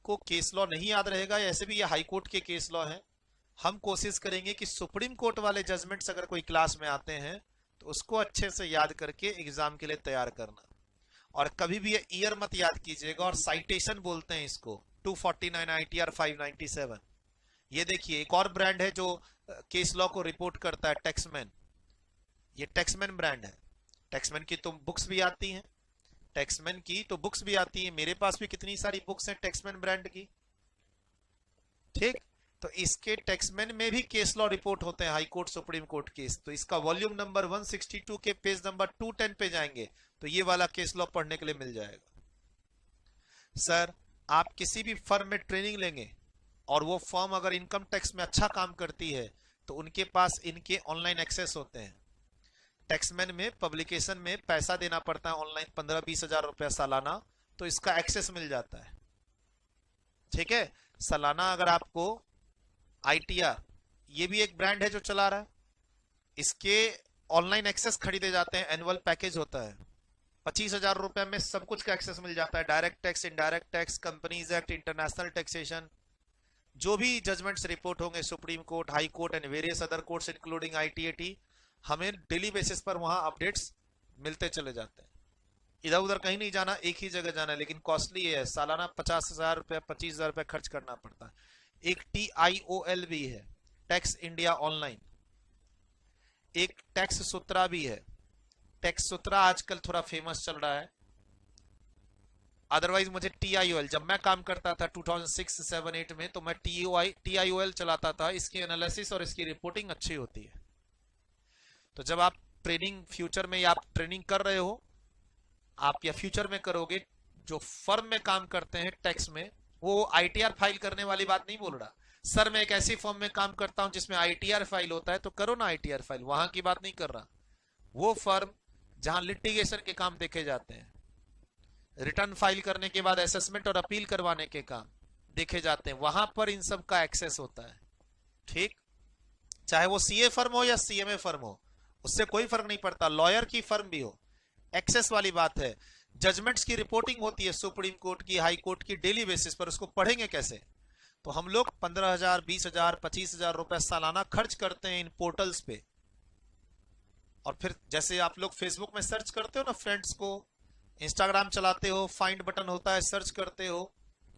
आपको case law नहीं याद रहेगा, ऐसे भी ये हाई कोर्ट के केस लॉ हैं। हम कोशिश करेंगे कि सुप्रीम कोर्ट वाले जजमेंट्स अगर कोई क्लास में आते हैं तो उसको अच्छे से याद करके एग्जाम के लिए तैयार करना। और कभी भी ये ईयर मत याद कीजिएगा। और साइटेशन बोलते हैं इसको, 249 ITR 597। ये देखिए एक और ब्रांड है जो केस लॉ को रिपोर्ट करता है, टैक्समैन। ये टैक्समैन ब्रांड है। टैक्समैन की तो बुक्स भी आती हैं, टैक्समैन की तो बुक्स भी आती है। मेरे पास भी कितनी सारी बुक्स हैं टैक्समैन ब्रांड की। ठीक, तो इसके टैक्समैन में भी केस लॉ रिपोर्ट होते हैं, high court supreme court case. तो इसका वॉल्यूम नंबर 162 के पेज नंबर 210 पे जाएंगे तो ये वाला केस लॉ पढ़ने के लिए मिल जाएगा। सर आप किसी भी फर्म में ट्रेनिंग लेंगे और वो फर्म अगर इनकम टैक्स में अच्छा काम करती है तो उनके पास इनके ऑनलाइन एक्सेस होते हैं। टैक्समैन में पब्लिकेशन में पैसा देना पड़ता है ऑनलाइन, 15-20 हजार रुपया सालाना, तो इसका एक्सेस मिल जाता है। ठीक है, सालाना अगर आपको ITR, ये भी एक ब्रांड है जो चला रहा है, इसके ऑनलाइन एक्सेस खरीदे जाते हैं, एनुअल पैकेज होता है, 25 हजार रुपए में सब कुछ का एक्सेस मिल जाता है। Direct tax, indirect tax, companies act, international taxation, जो भी जजमेंट्स रिपोर्ट होंगे supreme court, high court and various other courts including ITAT, हमें डेली बेसिस पर वहां अपडेट्स मिलते चले जाते हैं। इधर उधर कहीं नहीं जाना, एक ही जगह जाना है, लेकिन कॉस्टली है। सालाना 50 हजार रुपया, 25 हजार रुपया खर्च करना पड़ता है। एक TIOL भी है, टैक्स इंडिया ऑनलाइन। एक टैक्स सूत्रा भी है। टैक्स सूत्रा आजकल थोड़ा फेमस चल रहा है, अदरवाइज मुझे TIOL, जब मैं काम करता था 2006, 7, 8 में, तो मैं TIOL चलाता था। इसकी एनालिसिस और इसकी रिपोर्टिंग अच्छी होती है। तो जब आप ट्रेनिंग फ्यूचर में या आप ट्रेनिंग कर रहे हो, आप या फ्यूचर में करोगे, जो फर्म में काम करते हैं टैक्स में, वो ITR फाइल करने वाली बात नहीं बोल रहा। सर मैं एक ऐसी फर्म में काम करता हूं जिसमें ITR फाइल होता है, तो करो ना ITR फाइल, वहां की बात नहीं कर रहा। वो फर्म जहां लिटिगेशन के काम देखे जाते हैं, रिटर्न फाइल करने के बाद असेसमेंट और अपील करवाने के काम देखे जाते हैं, वहां पर इन सब का एक्सेस होता है। ठीक, चाहे वो CA फर्म हो या CMA फर्म हो, उससे कोई फर्क नहीं पड़ता, लॉयर की फर्म भी हो, एक्सेस वाली बात है। जजमेंट्स की रिपोर्टिंग होती है सुप्रीम कोर्ट की, हाई कोर्ट की, डेली बेसिस पर, उसको पढ़ेंगे कैसे? तो हम लोग 15,000, 20,000, 25,000 रुपए सालाना खर्च करते हैं इन पोर्टल्स पे। और फिर जैसे आप लोग फेसबुक में सर्च करते हो ना फ्रेंड्स को, इंस्टाग्राम चलाते हो, फाइंड बटन होता है, सर्च करते हो,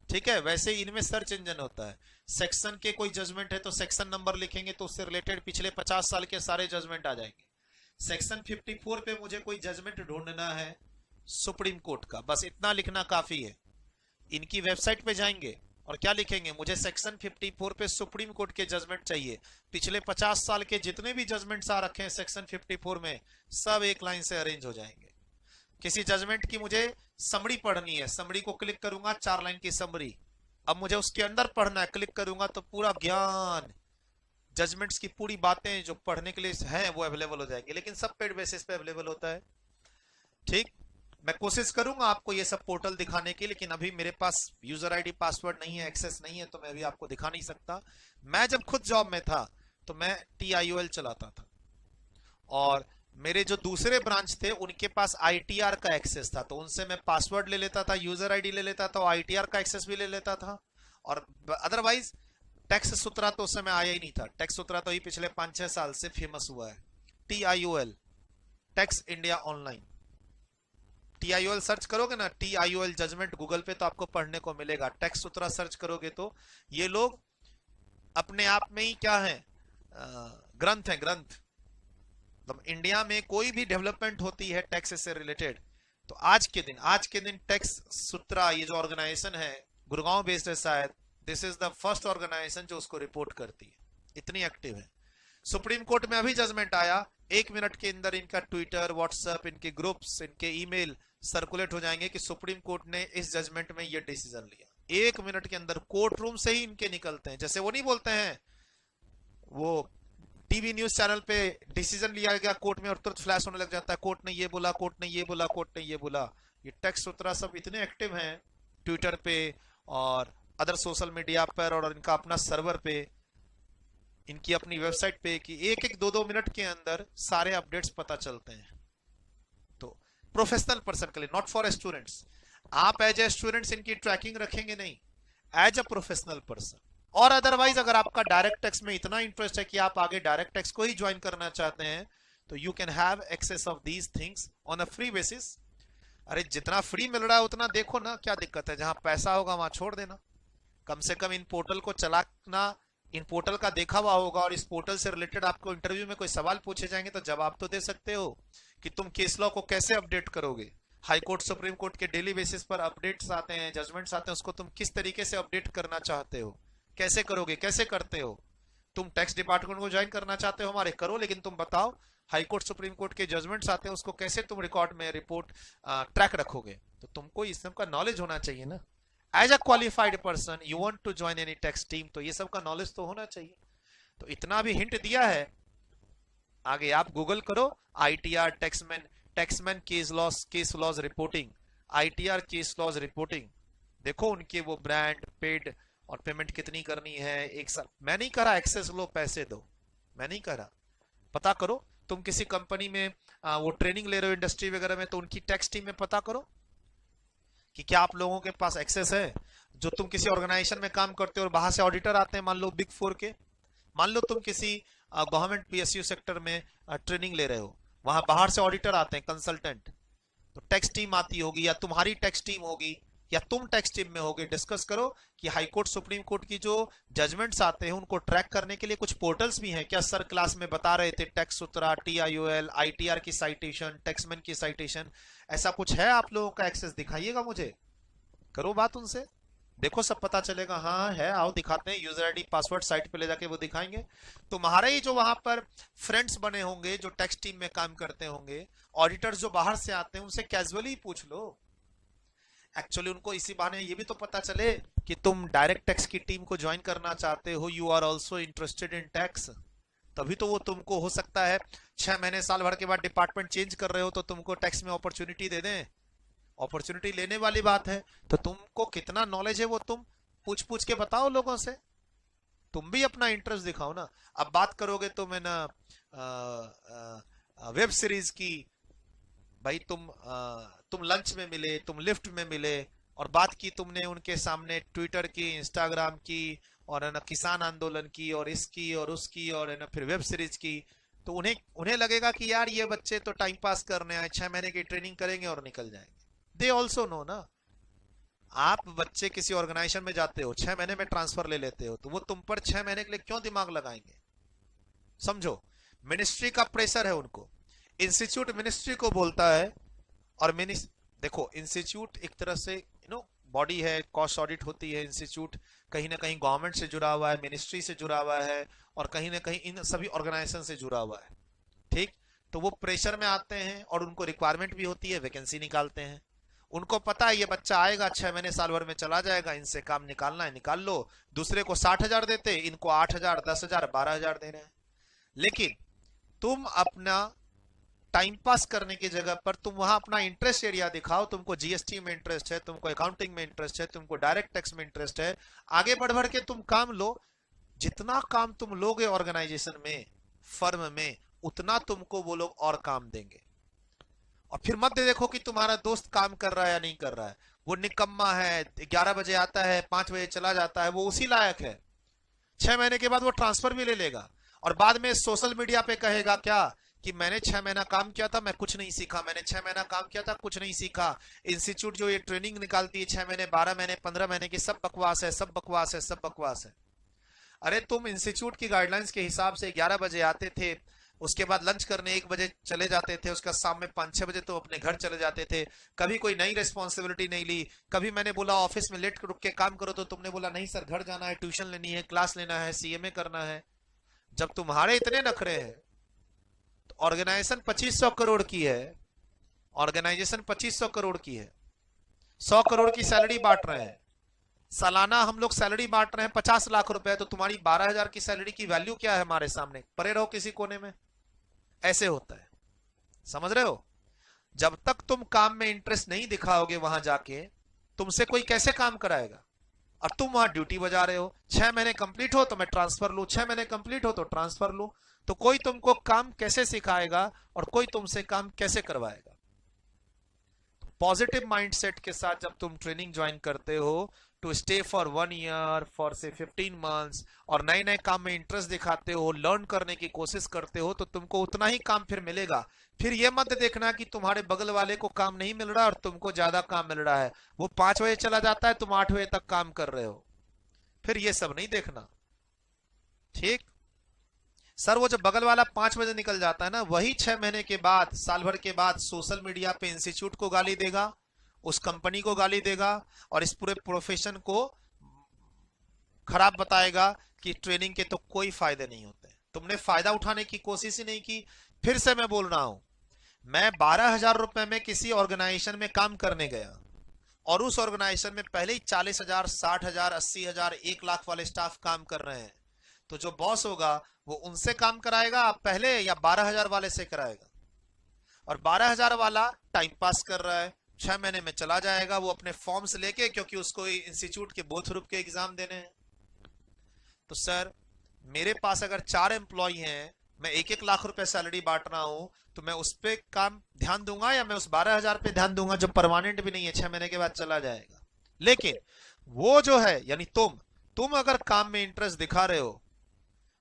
ठीक है, वैसे ही इनमें सर्च इंजन होता है। सेक्शन के कोई जजमेंट है तो सेक्शन नंबर लिखेंगे तो उससे रिलेटेड पिछले 50 साल के सारे जजमेंट आ जाएंगे। सेक्शन 54 पे मुझे कोई जजमेंट ढूंढना है सुप्रीम कोर्ट का, बस इतना लिखना काफी है। इनकी वेबसाइट पे जाएंगे और क्या लिखेंगे, मुझे सेक्शन 54 पे सुप्रीम कोर्ट के जजमेंट चाहिए। पिछले 50 साल के जितने भी जजमेंट्स आ रखे हैं सेक्शन 54 में, सब एक लाइन से अरेंज हो जाएंगे। किसी जजमेंट की मुझे समरी पढ़नी है, समरी को क्लिक करूंगा, 4 लाइन की समरी। अब मुझे उसके अंदर पढ़ना है, क्लिक करूंगा तो पूरा ज्ञान, जजमेंट्स की पूरी बातें जो पढ़ने के लिए हैं वो अवेलेबल हो जाएंगे, लेकिन सब पेड बेसिस पे अवेलेबल होता है। ठीक, मैं कोशिश करूंगा आपको ये सब पोर्टल दिखाने की, लेकिन अभी मेरे पास यूजर ID पासवर्ड नहीं है, एक्सेस नहीं है, तो मैं अभी आपको दिखा नहीं सकता। मैं जब खुद जॉब में था तो मैं TIOL चलाता था, और मेरे जो दूसरे ब्रांच थे उनके पास ITR का एक्सेस था, तो उनसे मैं पासवर्ड ले लेता था, यूजर ID ले लेता था, और ITR का एक्सेस भी ले लेता था। और अदरवाइज टैक्स सूत्रा तो उस समय आया ही नहीं था। टैक्स सूत्रा तो ही पिछले 5-6 साल से फेमस हुआ है। TIOL, tax India online, TIOL search करोगे ना, TIOL जजमेंट गूगल पे, तो आपको पढ़ने को मिलेगा। टैक्स सूत्रा सर्च करोगे तो ये लोग अपने आप में ही क्या है, ग्रंथ है, ग्रंथ। मतलब इंडिया में कोई भी डेवलपमेंट होती है टैक्स से रिलेटेड, तो आज के दिन टैक्स सूत्रा, ये जो ऑर्गेनाइजेशन है, गुड़गांव बेस्ड है शायद, this is the first organisation जो उसको रिपोर्ट करती है, इतनी एक्टिव है। सुप्रीम कोर्ट में अभी जजमेंट आया, 1 मिनट के अंदर इनका ट्विटर, व्हाट्सएप, इनके ग्रुप्स, इनके ईमेल सर्कुलेट हो जाएंगे कि सुप्रीम कोर्ट ने इस जजमेंट में ये डिसीजन लिया। 1 मिनट के अंदर कोर्ट रूम से ही इनके निकलते हैं। जैसे वो नहीं बोलते हैं, वो टीवी न्यूज चैनल पे डिसीजन लिया गया कोर्ट में और तुरंत फ्लैश होने लग जाता है, कोर्ट ने ये बोला, कोर्ट ने ये बोला, कोर्ट ने ये बोला। ये टैक्स सूत्रा सब इतने एक्टिव हैं ट्विटर पे और अदर सोशल मीडिया पर, और इनका अपना सर्वर पे, इनकी अपनी वेबसाइट पे, कि 1-1, 2-2 मिनट के अंदर सारे अपडेट्स पता चलते हैं। तो प्रोफेशनल पर्सन के लिए, नॉट फॉर स्टूडेंट्स। आप एज ए स्टूडेंट्स इनकी ट्रैकिंग रखेंगे नहीं, एज अ प्रोफेशनल पर्सन। और अदरवाइज अगर आपका डायरेक्ट टैक्स में इतना इंटरेस्ट है कि आप आगे डायरेक्ट टैक्स को ही ज्वाइन करना चाहते हैं, तो you can have access of these things on a free basis. अरे जितना फ्री मिल रहा है उतना देखो ना, क्या दिक्कत है? जहां पैसा होगा वहां छोड़ देना। कम से कम इन पोर्टल को चलाना, इन पोर्टल का देखा हुआ होगा, और इस पोर्टल से रिलेटेड आपको इंटरव्यू में कोई सवाल पूछे जाएंगे तो जवाब तो दे सकते हो कि तुम केस लॉ को कैसे अपडेट करोगे। हाई कोर्ट सुप्रीम कोर्ट के डेली बेसिस पर अपडेट्स आते हैं, जजमेंट्स आते हैं, उसको तुम किस तरीके से अपडेट करना चाहते हो, कैसे करोगे, कैसे करते हो। तुम टैक्स डिपार्टमेंट को ज्वाइन करना चाहते हो हमारे, करो, लेकिन तुम बताओ हाई कोर्ट सुप्रीम कोर्ट के जजमेंट्स आते हैं, उसको कैसे तुम रिकॉर्ड में रिपोर्ट ट्रैक रखोगे। तो तुमको इस सब का नॉलेज होना चाहिए ना। As a qualified person you want to join any tax team, तो ये सब का नॉलेज तो होना चाहिए। तो इतना भी हिंट दिया है, आगे आप गूगल करो ITR Taxmann case laws reporting, ITR case laws reporting. देखो उनके वो ब्रांड, पेड और पेमेंट कितनी करनी है एक साल। मैं नहीं कह रहा एक्सेस लो पैसे दो, मैं नहीं कह रहा। पता करो, तुम किसी कंपनी में वो ट्रेनिंग ले रहे हो इंडस्ट्री वगैरह में, तो उनकी टैक्स टीम में पता करो कि क्या आप लोगों के पास एक्सेस है। जो तुम किसी ऑर्गेनाइजेशन में काम करते हो और बाहर से ऑडिटर आते हैं, मान लो बिग फोर के, मान लो तुम किसी गवर्नमेंट पीएसयू सेक्टर में ट्रेनिंग ले रहे हो, वहां बाहर से ऑडिटर आते हैं, कंसल्टेंट, तो टैक्स टीम आती होगी या तुम्हारी टैक्स टीम होगी या तुम टैक्स टीम में होगे। डिस्कस करो कि हाई कोर्ट सुप्रीम कोर्ट की जो जजमेंट्स आते हैं उनको ट्रैक करने के लिए कुछ पोर्टल्स भी हैं क्या। सर क्लास में बता रहे थे टैक्स सूत्रा, TIOL, आईटीआर की साइटेशन, टैक्समैन की साइटेशन, ऐसा कुछ है आप लोगों का एक्सेस? दिखाइएगा मुझे, करो बात उनसे, देखो सब पता चलेगा। हाँ है, आओ दिखाते हैं, यूजर आईडी पासवर्ड साइट पे ले जाके वो दिखाएंगे। तुम्हारे ही जो वहां पर फ्रेंड्स बने होंगे जो टैक्स टीम में काम करते होंगे, ऑडिटर्स जो बाहर से आते हैं, उनसे कैजुअली पूछ लो। एक्चुअली उनको इसी बहाने ये भी तो पता चले कि तुम डायरेक्ट टैक्स की टीम को ज्वाइन करना चाहते हो, you are also interested in tax. तभी तो वो तुमको हो सकता है 6 महीने साल भर के बाद डिपार्टमेंट चेंज कर रहे हो तो तुमको टैक्स में अपॉर्चुनिटी दे दें। अपॉर्चुनिटी लेने वाली बात है, तो तुमको कितना नॉलेज है वो तुम पूछ पूछ के बताओ लोगों से, तुम भी अपना इंटरेस्ट दिखाओ ना। अब बात करोगे तो मैं ना वेब सीरीज की, भाई तुम लंच में मिले, तुम लिफ्ट में मिले और बात की तुमने उनके सामने ट्विटर की, इंस्टाग्राम की, और है ना किसान आंदोलन की और इसकी और उसकी, और है ना फिर वेब सीरीज की, तो उन्हें उन्हें लगेगा कि यार ये बच्चे तो टाइम पास करने आए, 6 महीने की ट्रेनिंग करेंगे और निकल जाएंगे। दे ऑल्सो नो ना, आप बच्चे किसी ऑर्गेनाइजेशन में जाते हो, 6 महीने में ट्रांसफर ले लेते हो, तो वो तुम पर 6 महीने के लिए क्यों दिमाग लगाएंगे? समझो, मिनिस्ट्री का प्रेशर है उनको, इंस्टीट्यूट मिनिस्ट्री को बोलता है, और देखो इंस्टीट्यूट एक तरह से बॉडी है, कॉस्ट ऑडिट होती है, इंस्टीट्यूट कहीं ना कहीं गवर्नमेंट से जुड़ा हुआ है, मिनिस्ट्री से जुड़ा हुआ है, और कहीं ना कहीं इन सभी ऑर्गेनाइजेशन से जुड़ा हुआ है। ठीक, तो वो प्रेशर में आते हैं और उनको रिक्वायरमेंट भी होती है, वैकेंसी निकालते हैं। उनको पता है ये बच्चा आएगा 6 महीने साल भर में चला जाएगा, इनसे काम निकालना है, निकाल लो। दूसरे को 60,000 देते, इनको 8,000, 10,000, 12,000 दे रहे हैं। लेकिन तुम अपना टाइम पास करने की जगह पर तुम वहां अपना इंटरेस्ट एरिया दिखाओ, तुमको जीएसटी में इंटरेस्ट है, तुमको अकाउंटिंग में इंटरेस्ट है, तुमको डायरेक्ट टैक्स में इंटरेस्ट है, आगे बढ़ बढ़ के तुम काम लो। जितना काम तुम लोगे ऑर्गेनाइजेशन में, फर्म में, उतना तुमको वो लोग और काम देंगे। और फिर मत देखो कि तुम्हारा दोस्त काम कर रहा है या नहीं कर रहा है, वो निकम्मा है, 11 बजे आता है, 5 बजे चला जाता है, वो उसी लायक है। 6 महीने के बाद वो ट्रांसफर भी ले लेगा और बाद में सोशल मीडिया पे कहेगा क्या कि मैंने 6 महीना काम किया था, मैं कुछ नहीं सीखा, मैंने 6 महीना काम किया था, कुछ नहीं सीखा। इंस्टीट्यूट जो ये ट्रेनिंग निकालती है 6 महीने, 12 महीने, 15 महीने की, सब बकवास है, सब बकवास है, सब बकवास है। अरे तुम इंस्टीट्यूट की गाइडलाइंस के हिसाब से 11 बजे आते थे, उसके बाद लंच करने 1 बजे चले जाते थे, उसका शाम में 5-6 बजे तो अपने घर चले जाते थे। कभी कोई नई रिस्पॉन्सिबिलिटी नहीं ली। कभी मैंने बोला ऑफिस में लेट रुक के काम करो तो तुमने बोला नहीं सर, घर जाना है, ट्यूशन लेनी है, क्लास लेना है, CMA करना है। जब तुम्हारे इतने नखरे हैं, तो ऑर्गेनाइजेशन 2500 करोड़ की है, ऑर्गेनाइजेशन 2500 करोड़ की है, 100 करोड़ की सैलरी बांट रहे हैं, सालाना हम लोग सैलरी बांट रहे हैं 50 लाख रुपए, तो तुम्हारी 12,000 की सैलरी की वैल्यू क्या है हमारे सामने? परे रहो किसी कोने में। ऐसे होता है, समझ रहे हो? जब तक तुम काम में इंटरेस्ट नहीं दिखाओगे वहां जाके, तुमसे कोई कैसे काम कराएगा? और तुम वहां ड्यूटी बजा रहे हो, 6 महीने कंप्लीट हो तो मैं ट्रांसफर लू, 6 महीने कंप्लीट हो तो ट्रांसफर लू, तो कोई तुमको काम कैसे सिखाएगा और कोई तुमसे काम कैसे करवाएगा? पॉजिटिव माइंडसेट के साथ जब तुम ट्रेनिंग ज्वाइन करते हो to stay for 1 year, for से 15 मंथ्स, और नए नए काम में इंटरेस्ट दिखाते हो, लर्न करने की कोशिश करते हो, तो तुमको उतना ही काम फिर मिलेगा। फिर ये मत देखना कि तुम्हारे बगल वाले को काम नहीं मिल रहा और तुमको ज्यादा काम मिल रहा है, वो 5 बजे चला जाता है, तुम 8 बजे तक काम कर रहे हो, फिर ये सब नहीं देखना। ठीक सर, वो जो बगल वाला 5 बजे निकल जाता है ना, वही 6 महीने के बाद, साल भर के बाद सोशल मीडिया पे इंस्टीट्यूट को गाली देगा, उस कंपनी को गाली देगा, और इस पूरे प्रोफेशन को खराब बताएगा कि ट्रेनिंग के तो कोई फायदे नहीं होते, तुमने फायदा उठाने की कोशिश ही नहीं की। फिर से मैं बोल रहा हूं, मैं 12,000 रुपए में किसी ऑर्गेनाइजेशन में काम करने गया, और उस ऑर्गेनाइजेशन में पहले ही 40,000, 60,000, 80,000, 1 लाख वाले स्टाफ काम कर रहे हैं। तो जो बॉस होगा वो उनसे काम कराएगा आप पहले, या 12,000 वाले से कराएगा? और 12,000 वाला टाइम पास कर रहा है, 6 महीने में चला जाएगा वो अपने फॉर्म्स लेके, क्योंकि उसको इंस्टीट्यूट के बोथ ग्रुप के एग्जाम देने हैं। तो सर, मेरे पास अगर 4 एम्प्लॉय हैं, मैं 1-1 लाख रुपए सैलरी बांट रहा हूं, तो मैं उस पे काम ध्यान दूंगा, या मैं उस 12,000 पे ध्यान दूंगा जो परमानेंट भी नहीं है, 6 महीने के बाद चला जाएगा? लेकिन वो जो है, यानी तुम अगर काम में इंटरेस्ट दिखा रहे हो,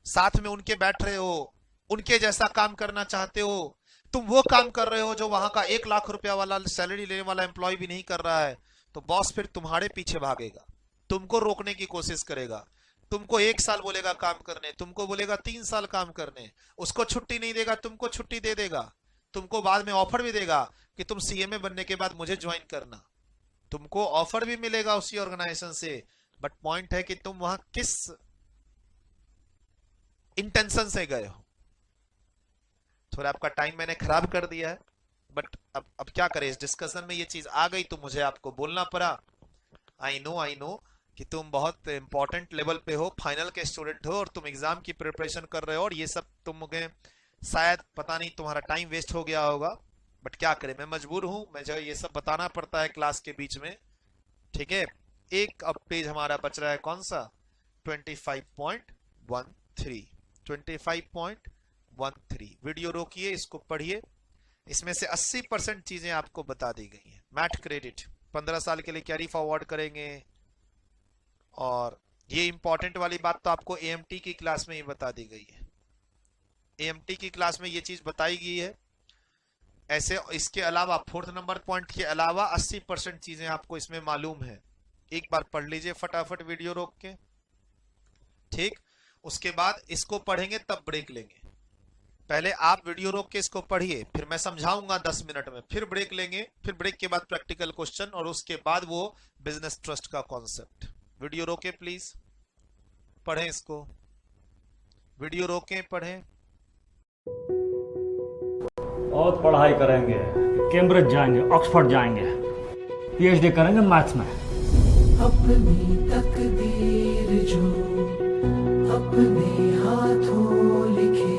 साथ में उनके बैठ रहे हो, उनके जैसा काम करना चाहते हो, तुम वो काम कर रहे हो जो वहां का 1 लाख रुपया वाला सैलरी लेने वाला एम्प्लॉय भी नहीं कर रहा है, तो बॉस फिर तुम्हारे पीछे भागेगा, तुमको रोकने की कोशिश करेगा, तुमको 1 साल बोलेगा काम करने, तुमको बोलेगा 3 साल काम करने, उसको छुट्टी नहीं देगा, तुमको छुट्टी दे देगा, तुमको बाद में ऑफर भी देगा कि तुम सीएमए बनने के बाद मुझे ज्वाइन करना, तुमको ऑफर भी मिलेगा उसी ऑर्गेनाइजेशन से। बट पॉइंट है कि तुम वहां किस इंटेंशन से गए हो। थोड़ा आपका टाइम मैंने खराब कर दिया है, बट अब क्या करें, इस डिस्कशन में ये चीज आ गई तो मुझे आपको बोलना पड़ा। आई नो कि तुम बहुत इंपॉर्टेंट लेवल पे हो, फाइनल के स्टूडेंट हो, और तुम एग्जाम की प्रिपरेशन कर रहे हो, और ये सब तुमने शायद पता नहीं तुम्हारा टाइम वेस्ट हो गया होगा, बट क्या करें, मैं मजबूर हूं, मुझे ये सब बताना पड़ता है क्लास के बीच में। ठीक है, एक अब पेज हमारा बच रहा है, कौन सा? 25.13 वीडियो रोकिए, इसको पढ़िए, इसमें से 80% चीजें आपको बता दी गई हैं। मैट क्रेडिट 15 साल के लिए कैरी फॉरवर्ड करेंगे, और ये इंपॉर्टेंट वाली बात तो आपको एएमटी की क्लास में ही बता दी गई है, एएमटी की क्लास में ये चीज बताई गई है। ऐसे इसके अलावा 4th नंबर पॉइंट के अलावा 80% चीजें आपको इसमें मालूम है। एक बार पढ़ लीजिए फटाफट वीडियो रोक के, ठीक, उसके बाद इसको पढ़ेंगे तब ब्रेक लेंगे। पहले आप वीडियो रोक के इसको पढ़िए, फिर मैं समझाऊंगा 10 मिनट में, फिर ब्रेक लेंगे, फिर ब्रेक के बाद प्रैक्टिकल क्वेश्चन, और उसके बाद वो बिजनेस ट्रस्ट का कॉन्सेप्ट। वीडियो रोके प्लीज, पढ़ें इसको, वीडियो रोकें, पढ़ें। बहुत पढ़ाई करेंगे, कैम्ब्रिज जाएंगे, ऑक्सफोर्ड जाएंगे, पीएचडी करेंगे मैथ्स में। अपनी तकदीर जो अपने हाथों लिखे,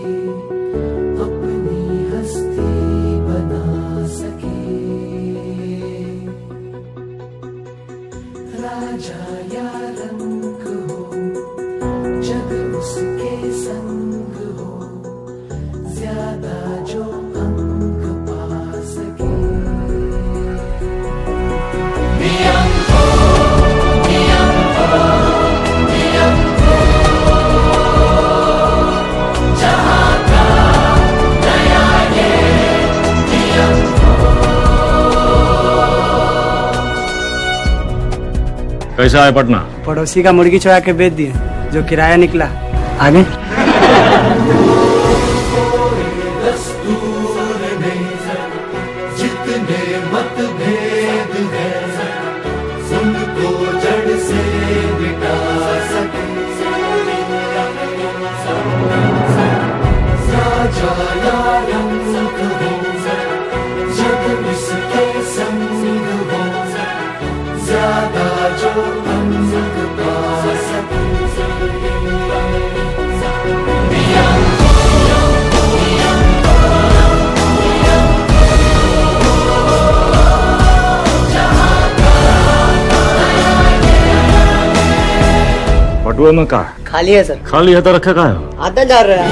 अपनी हस्ती बना सके, राजा या रंग हो, जग उसके संग हो, ज्यादा जो अंक पा सके। कैसा है पटना? पड़ोसी का मुर्गी चुरा के बेच दिए, जो किराया निकला। आगे जितने मतभेद हैं, उनको जड़ से मिटा सके, राजा या रंग हो, जग इसके संग हो, ज्यादा जो अंक पा सके। पटुआ में का खाली है सर। खाली है तो रखा का है? आधा जा रहा है।